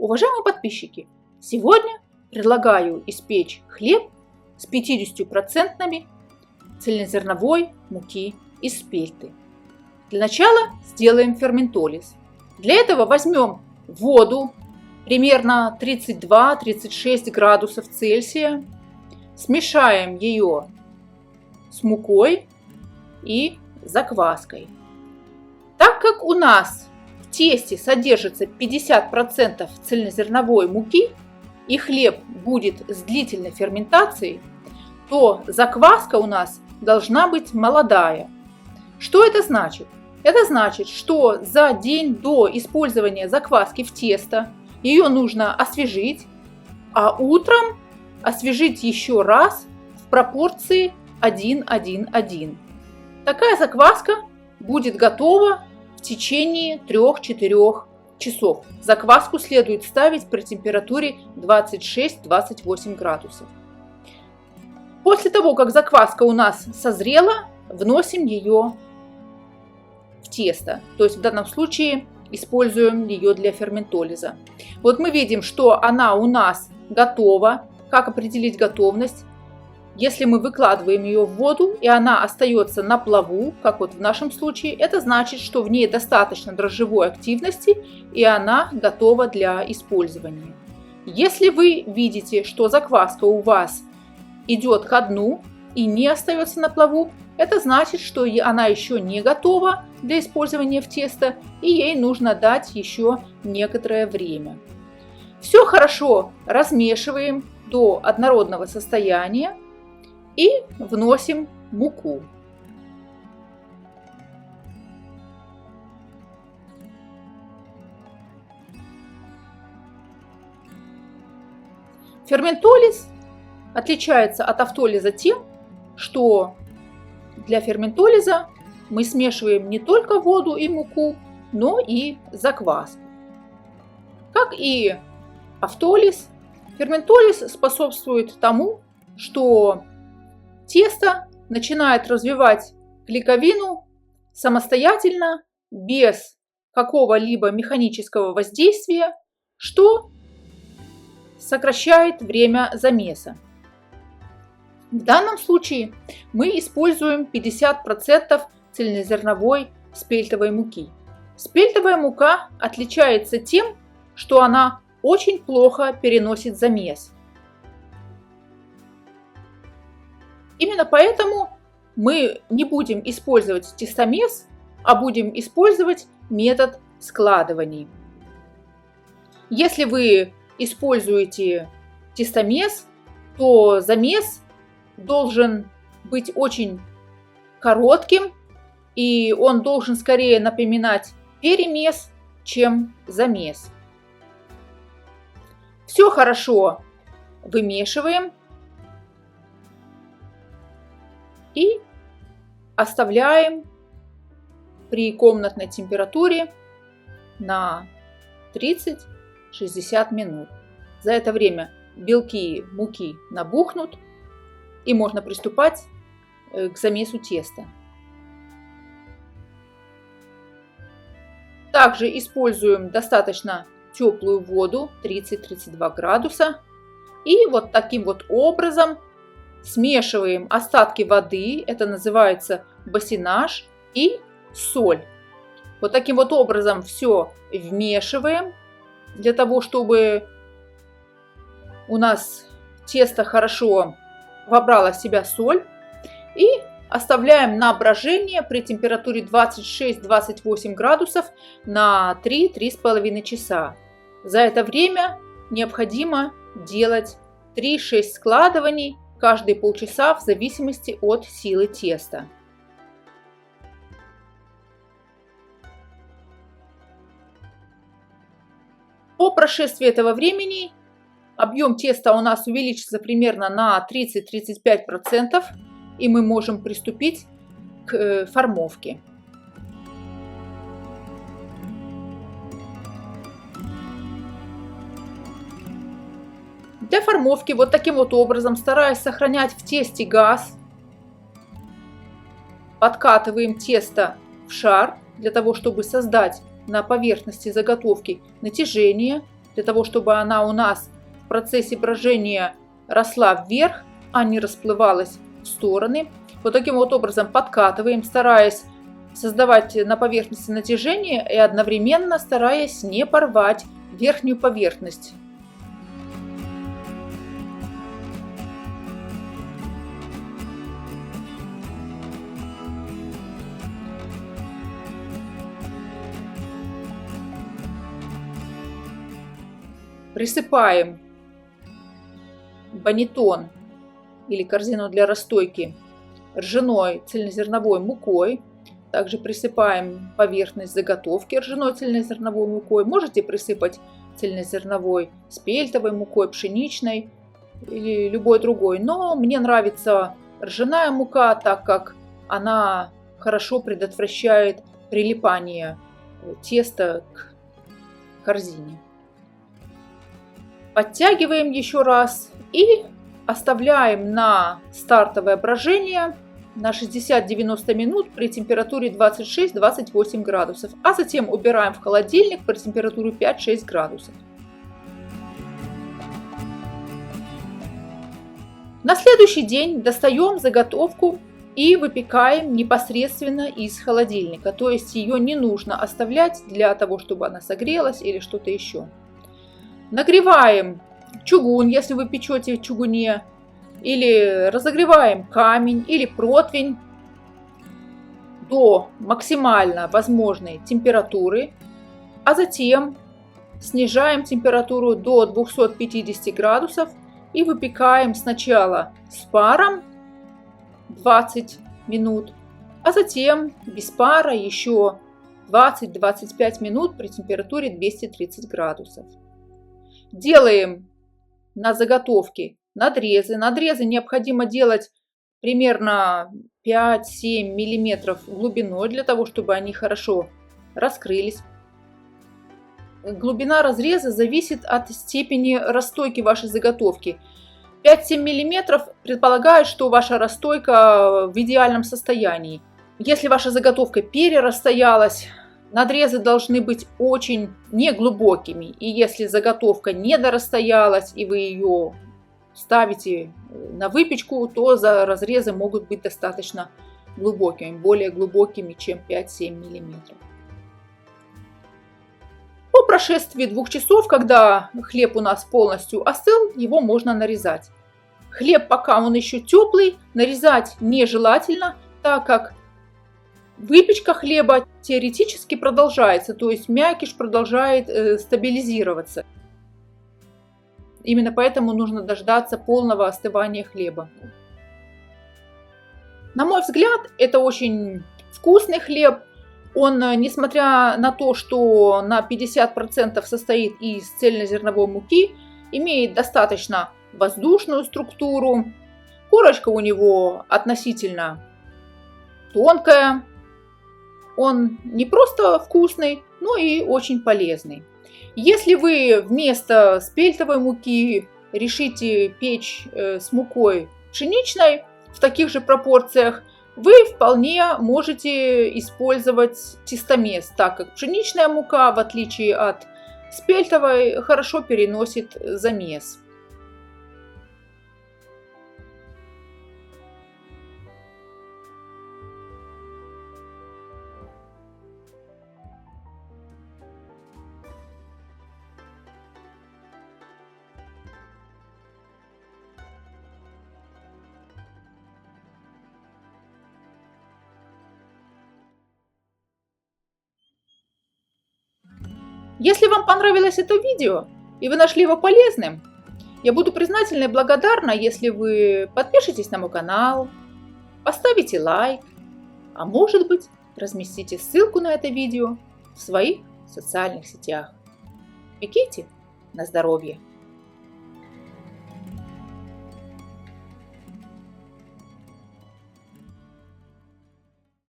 Уважаемые подписчики, сегодня предлагаю испечь хлеб с 50% цельнозерновой муки из спельты. Для начала сделаем ферментолиз. Для этого возьмем воду примерно 32-36 градусов Цельсия, смешаем ее с мукой и закваской. Так как у нас в тесте содержится 50% цельнозерновой муки и хлеб будет с длительной ферментацией, то закваска у нас должна быть молодая. Что это значит? Это значит, что за день до использования закваски в тесто ее нужно освежить, а утром освежить еще раз в пропорции 1:1:1. Такая закваска будет готова в течение 3-4 часов. Закваску следует ставить при температуре 26-28 градусов. После того, как закваска у нас созрела, вносим ее в тесто. То есть в данном случае используем ее для ферментолиза. Вот мы видим, что она у нас готова. Как определить готовность? Если мы выкладываем ее в воду и она остается на плаву, как вот в нашем случае, это значит, что в ней достаточно дрожжевой активности и она готова для использования. Если вы видите, что закваска у вас идет ко дну и не остается на плаву, это значит, что она еще не готова для использования в тесто и ей нужно дать еще некоторое время. Все хорошо размешиваем до однородного состояния и вносим муку. Ферментолиз отличается от автолиза тем, что для ферментолиза мы смешиваем не только воду и муку, но и закваску. Как и автолиз, ферментолиз способствует тому, что тесто начинает развивать клейковину самостоятельно, без какого-либо механического воздействия, что сокращает время замеса. В данном случае мы используем 50% цельнозерновой спельтовой муки. Спельтовая мука отличается тем, что она очень плохо переносит замес. Именно поэтому мы не будем использовать тестомес, а будем использовать метод складываний. Если вы используете тестомес, то замес должен быть очень коротким, и он должен скорее напоминать перемес, чем замес. Все хорошо вымешиваем и оставляем при комнатной температуре на 30-60 минут. За это время белки муки набухнут и можно приступать к замесу теста. Также используем достаточно теплую воду 30-32 градуса и вот таким вот образом смешиваем остатки воды, это называется бассинаж, и соль. Вот таким вот образом все вмешиваем для того, чтобы у нас тесто хорошо вобрало в себя соль, и оставляем на брожение при температуре 26-28 градусов на 3-3,5 часа. За это время необходимо делать 3-6 складываний каждые полчаса в зависимости от силы теста. По прошествии этого времени объем теста у нас увеличится примерно на 30-35%, и мы можем приступить к формовке. Для формовки вот таким вот образом, стараясь сохранять в тесте газ, подкатываем тесто в шар для того, чтобы создать на поверхности заготовки натяжение для того, чтобы она у нас в процессе брожения росла вверх, а не расплывалась в стороны. Вот таким вот образом подкатываем, стараясь создавать на поверхности натяжение и одновременно стараясь не порвать верхнюю поверхность. Присыпаем банетон или корзину для расстойки ржаной цельнозерновой мукой. Также присыпаем поверхность заготовки ржаной цельнозерновой мукой. Можете присыпать цельнозерновой спельтовой мукой, пшеничной или любой другой. Но мне нравится ржаная мука, так как она хорошо предотвращает прилипание теста к корзине. Подтягиваем еще раз и оставляем на стартовое брожение на 60-90 минут при температуре 26-28 градусов, а затем убираем в холодильник при температуре 5-6 градусов. На следующий день достаем заготовку и выпекаем непосредственно из холодильника, то есть ее не нужно оставлять для того, чтобы она согрелась или что-то еще. Нагреваем чугун, если вы печете в чугуне, или разогреваем камень или противень до максимально возможной температуры, а затем снижаем температуру до 250 градусов и выпекаем сначала с паром 20 минут, а затем без пара еще 20-25 минут при температуре 230 градусов. Делаем на заготовке надрезы. Надрезы необходимо делать примерно 5-7 мм глубиной, для того, чтобы они хорошо раскрылись. Глубина разреза зависит от степени расстойки вашей заготовки. 5-7 мм предполагает, что ваша расстойка в идеальном состоянии. Если ваша заготовка перерасстоялась, надрезы должны быть очень неглубокими, и если заготовка недорасстоялась и вы ее ставите на выпечку, то разрезы могут быть достаточно глубокими, более глубокими, чем 5-7 мм. По прошествии 2 часов, когда хлеб у нас полностью остыл, его можно нарезать. Хлеб, пока он еще теплый, нарезать нежелательно, так как выпечка хлеба теоретически продолжается, то есть мякиш продолжает стабилизироваться. Именно поэтому нужно дождаться полного остывания хлеба. На мой взгляд, это очень вкусный хлеб. Он, несмотря на то, что на 50% состоит из цельнозерновой муки, имеет достаточно воздушную структуру. Корочка у него относительно тонкая. Он не просто вкусный, но и очень полезный. Если вы вместо спельтовой муки решите печь с мукой пшеничной в таких же пропорциях, вы вполне можете использовать тестомес, так как пшеничная мука, в отличие от спельтовой, хорошо переносит замес. Если вам понравилось это видео и вы нашли его полезным, я буду признательна и благодарна, если вы подпишитесь на мой канал, поставите лайк, а может быть, разместите ссылку на это видео в своих социальных сетях. Пеките на здоровье!